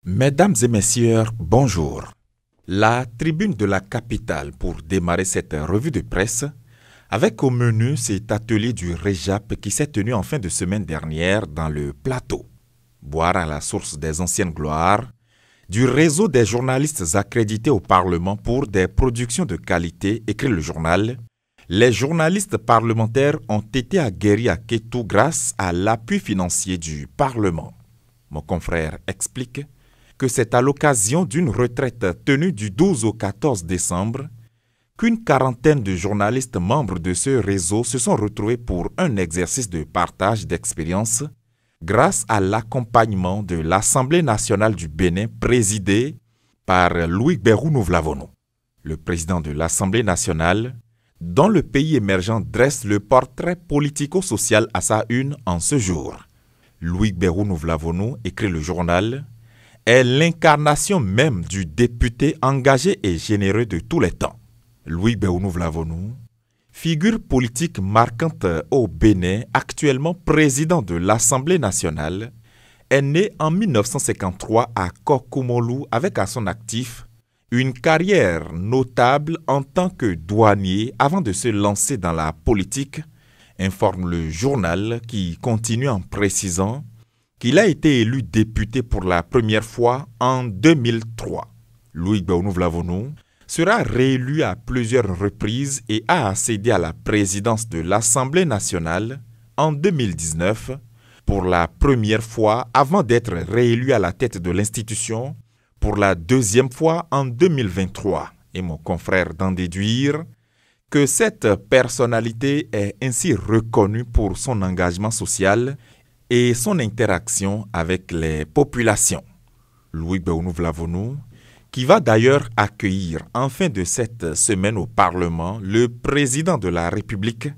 Mesdames et messieurs, bonjour. La tribune de la capitale pour démarrer cette revue de presse avec au menu cet atelier du REJAP qui s'est tenu en fin de semaine dernière dans le plateau. Boire à la source des anciennes gloires, du réseau des journalistes accrédités au Parlement pour des productions de qualité, écrit le journal. Les journalistes parlementaires ont été aguerris à Kétou grâce à l'appui financier du Parlement. Mon confrère explique que c'est à l'occasion d'une retraite tenue du 12 au 14 décembre qu'une quarantaine de journalistes membres de ce réseau se sont retrouvés pour un exercice de partage d'expérience grâce à l'accompagnement de l'Assemblée nationale du Bénin présidée par Louis Berou Nouvlavono, le président de l'Assemblée nationale, dont le pays émergent dresse le portrait politico-social à sa une en ce jour. Louis Berou Nouvlavono, écrit le journal, est l'incarnation même du député engagé et généreux de tous les temps. Louis Berou Nouvlavono, figure politique marquante au Bénin, actuellement président de l'Assemblée nationale, est né en 1953 à Kokoumolou avec à son actif une carrière notable en tant que douanier avant de se lancer dans la politique, informe le journal qui continue en précisant qu'il a été élu député pour la première fois en 2003. Louis Berou Nouvlavono sera réélu à plusieurs reprises et a accédé à la présidence de l'Assemblée nationale en 2019 pour la première fois avant d'être réélu à la tête de l'institution pour la deuxième fois en 2023. Et mon confrère d'en déduire que cette personnalité est ainsi reconnue pour son engagement social et son interaction avec les populations. Louis Berou Nouvlavono, qui va d'ailleurs accueillir en fin de cette semaine au Parlement le président de la République,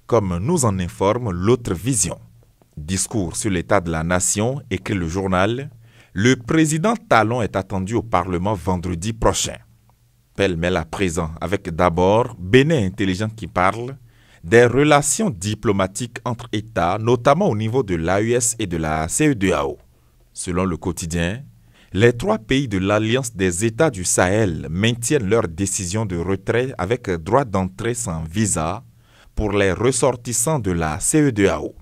comme nous en informe l'autre vision. Discours sur l'état de la nation, écrit le journal, le président Talon est attendu au Parlement vendredi prochain. Pêle-mêle à présent avec d'abord Bénin Intelligent qui parle des relations diplomatiques entre États, notamment au niveau de l'AES et de la CEDEAO. Selon le quotidien, les trois pays de l'Alliance des États du Sahel maintiennent leur décision de retrait avec droit d'entrée sans visa pour les ressortissants de la CEDEAO.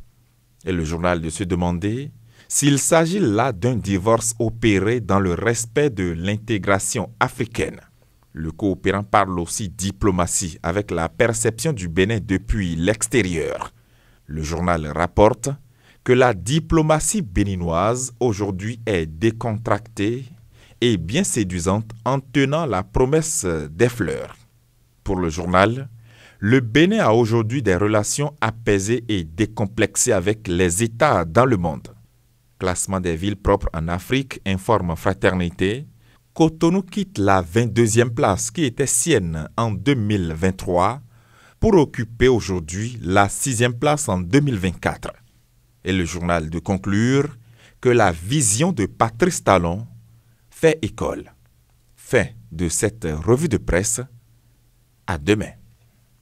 Et le journal de se demander s'il s'agit là d'un divorce opéré dans le respect de l'intégration africaine. Le coopérant parle aussi diplomatie avec la perception du Bénin depuis l'extérieur. Le journal rapporte que la diplomatie béninoise aujourd'hui est décontractée et bien séduisante en tenant la promesse des fleurs. Pour le journal, le Bénin a aujourd'hui des relations apaisées et décomplexées avec les États dans le monde. Classement des villes propres en Afrique, informe Fraternité. Cotonou quitte la 22e place qui était sienne en 2023 pour occuper aujourd'hui la 6e place en 2024. Et le journal de conclure que la vision de Patrice Talon fait école. Fin de cette revue de presse. À demain.